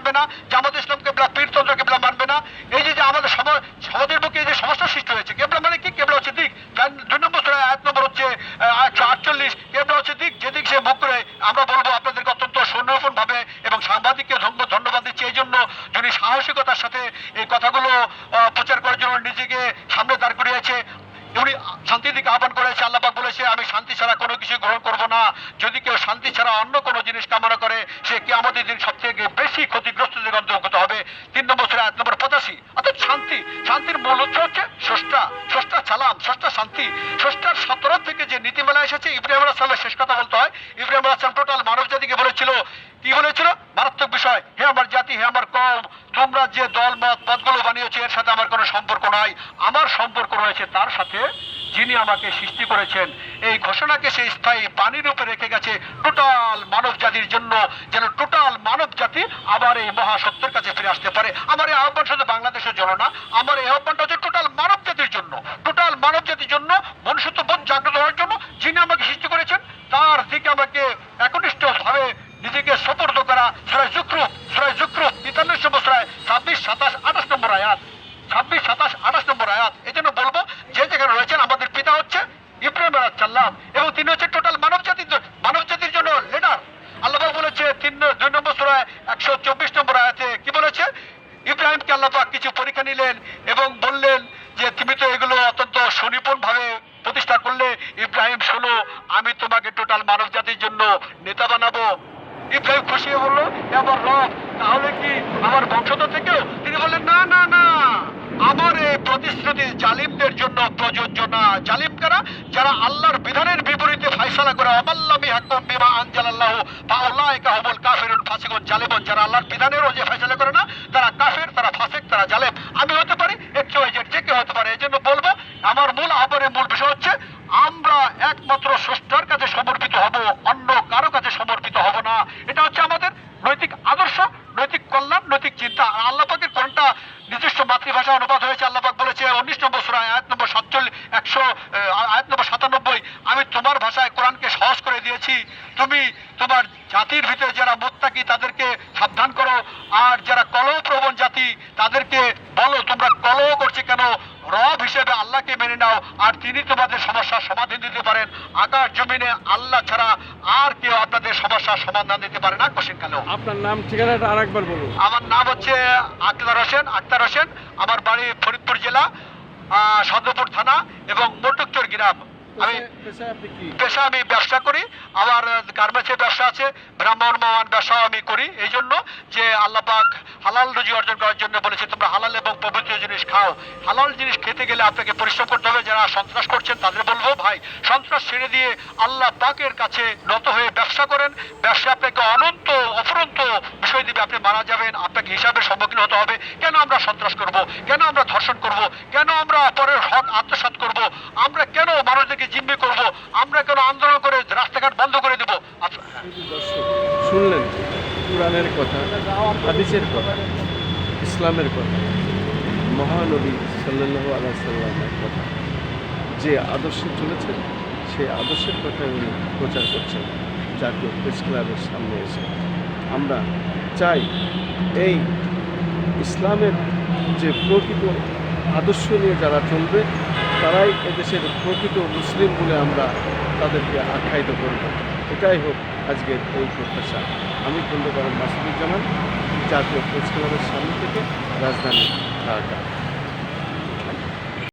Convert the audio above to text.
মানবে না, জামাত ইসলাম কেবলা পীরতন্ত্র কেবলা মানবে না। এই যে আমাদের সমাজের বুকে এই যে সমস্যা সৃষ্টি হয়েছে, কেবলা মানে কি? কেবলা হচ্ছে দিক। 2 নম্বর সূরা আয়াত নম্বর হচ্ছে 148, কেবলা হচ্ছে দিক। যেদিক সে মুখ করে আমরা বলবো আপনাদেরকে অত্যন্ত সুনির্ভর ভাবে এবং সাংবাদিককে ধন্যবাদ দিচ্ছি এই জন্য, যিনি সাহসিকতার সাথে এই কথাগুলো প্রচার করার জন্য নিজেকে সামনে দাঁড় করিয়েছে। উনি শান্তির দিকে আহ্বান করেছে। আল্লাহ পাক বলেছে আমি শান্তি ছাড়া কোনো কিছু গ্রহণ করব না। যদি কেউ শান্তি ছাড়া অন্য কোনো জিনিস কামনা করে সে কিয়ামতের দিন সবথেকে বেশি ক্ষতিগ্রস্তদের অন্তর্ভুক্ত হবে। 3 নম্বর সূরা আয়াত নম্বর 85। অর্থাৎ শান্তির মূল উৎস হচ্ছে স্রষ্টা সালাম, স্রষ্টা শান্তি। স্রষ্টার 17 থেকে যে নীতিমালা এসেছে, ইব্রাহিম আলাইহিস সালামের শেষ কথা বলতে হয়। ইব্রাহিম আলাইহিস সালাম টোটাল মানব জাতিকে বলেছিল, কি বলেছিল? মারাত্মক বিষয়, হে আমার জাতি, হে আমার কওম, তোমরা যে দল মত পদগুলো বানিয়েছো এর সাথে আমার কোনো সম্পর্ক নাই। আমার সম্পর্ক রয়েছে তার সাথে যিনি আমাকে সৃষ্টি করেছেন। এই ঘোষণাকে সে স্থায়ী বাণীর উপরে রেখে গেছে টোটাল মানব জাতির জন্য, যেন টোটাল মানব জাতি আবার এই মহাসত্যের কাছে ফিরে আসতে পারে। আমার এই আহ্বান শুধু বাংলাদেশের জন্য না, আমার এই আহ্বানটা হচ্ছে টোটাল মানব জাতির জন্য, টোটাল মানব জাতির জন্য, মনুষ্যত্ববোধ জাগ্রত হওয়ার জন্য। যিনি আমাকে সৃষ্টি করেছেন তার দিকে আমাকে একনিষ্ঠ ভাবে নিজেকে সতর্ক করা। সূরা যুকরুফ 43 নম্বর সূরা 26, 27, 28 নম্বর আয়াত, 26, 27, 28 নম্বর আয়াত। এই জন্য বলবো যে যেখানে রয়েছেন আমাদের পিতা হচ্ছে ইব্রাহিম আলাইহিস সালাম এবং তিনি হচ্ছে টোটাল মানব জাতির জন্য লিডার। আল্লাহ পাক বলেছে 2 নম্বর সূরা 124 নম্বর আয়াতে, কি বলেছে? ইব্রাহিমকে আল্লাহ পাক কিছু পরীক্ষা নিলেন এবং বললেন যে তুমি তো এগুলো অত্যন্ত সুনিপুণ ভাবে প্রতিষ্ঠা করলে, ইব্রাহিম শোনো, আমি তোমাকে টোটাল মানব জাতির জন্য নেতা বানাবো। ইব্রাহিম খুশি হয়ে বললো, আমার রব, তাহলে কি আমার বংশধর থেকেও? তিনি বললেন না না না, আমার এই প্রতিশ্রুতি জালিমদের জন্য প্রযোজ্য না। জালিম কারা? যারা আল্লাহর বিধানের বিপরীতে ফয়সালা করে, আমাল্লামি হাকুম বিমা আনজালাল্লাহু ফাউলাইকা হুমুল কাফিরুন ফাসিকুন জালিমুন। যারা আল্লাহর বিধানেরও যে ফয়সালা করে না, তারা কাফের, তারা ফাসিক, তারা জালেম। আমি হতে পারি, XYZ যে কেউ হতে পারে। এই জন্য বলবো আমার মূল আহ্বানের মূল বিষয় হচ্ছে আমরা একমাত্র স্রষ্টার কাছে সমর্পিত হব, অন্য কারো কাছে সমর্পিত হব না। এটা হচ্ছে আমাদের নৈতিক আদর্শ, নৈতিক কল্যাণ, নৈতিক চিন্তা। আর আল্লাহ পাকের কোরআনটা নিজস্ব মাতৃভাষা অনুবাদ হয়েছে। আল্লাহ পাক বলেছে 19 নম্বর সূরা আয়াত নম্বর 97, আমি তোমার ভাষায় কোরআনকে সহজ করে দিয়েছি, তুমি তোমার জাতির ভিতরে যারা মুত্তাকি তাদেরকে সাবধান করো, আর যারা কলহপ্রবণ জাতি তাদেরকে বলো তোমরা কলহ করছে কেন, রব হিসেবে আল্লাহকে মেনে নাও, আর তিনি তোমাদের সমস্যার সমাধান দিতে পারেন। আকাশ জমিনে আল্লাহ ছাড়া আর কেউ আপনাদের সমস্যার সমাধান দিতে পারে না কোশ্চিনকালেও। আপনার নাম ঠিকানাটা আরেকবার বলুন। আমার নাম হচ্ছে আক্তার হোসেন। আমার বাড়ি ফরিদপুর জেলা, সদরপুর থানা এবং মোটকচর গ্রাম। আমি পেশা আমি ব্যবসা করি, আমার গার্মেন্টসের ব্যবসা আছে, ভ্রাম্যমাণ ব্যবসাও আমি করি। এই জন্য যে আল্লাহ পাক হালাল রুজি অর্জন করার জন্য বলেছে তোমরা হালাল এবং পবিত্র জিনিস খাও। হালাল জিনিস খেতে গেলে আপনাকে পরিশ্রম করতে হবে। যারা সন্ত্রাস করছেন তাদের বলবো, ভাই সন্ত্রাস ছেড়ে দিয়ে আল্লাহ পাকের কাছে নত হয়ে ব্যবসা করেন। ব্যবসা আপনাকে অফুরন্ত বিষয় দিবে, আপনি মারা যাবেন, আপনাকে হিসাবের সম্মুখীন হতে হবে। কেন আমরা সন্ত্রাস করব? কেন আমরা ধর্ষণ করব? কেন আমরা পরের হক আত্মসাৎ করব? আমরা কেন মানুষদেরকে জিম্মি করব? আমরা কেন আন্দোলন করে রাস্তাঘাট বন্ধ করে দেব? শুনলেন কোরআনের কথা, হাদিসের কথা, ইসলামের কথা, মহানবী সাল্লাল্লাহু আলাইহি সাল্লামের কথা। যে আদর্শে চলেছেন সেই আদর্শের কথা উনি প্রচার করছেন জাতীয় প্রেস ক্লাবের সামনে এসে। আমরা চাই এই ইসলামের যে প্রকৃত আদর্শ নিয়ে যারা চলবে তারাই এদেশের প্রকৃত মুসলিম বলে আমরা তাদেরকে আখ্যায়িত করব। এটাই হোক আজকের এই প্রত্যাশা। আমি খন্দকার মাসুদুজ্জামান, জাতীয় প্রেস ক্লাবের সামনে থেকে, রাজধানী ঢাকা।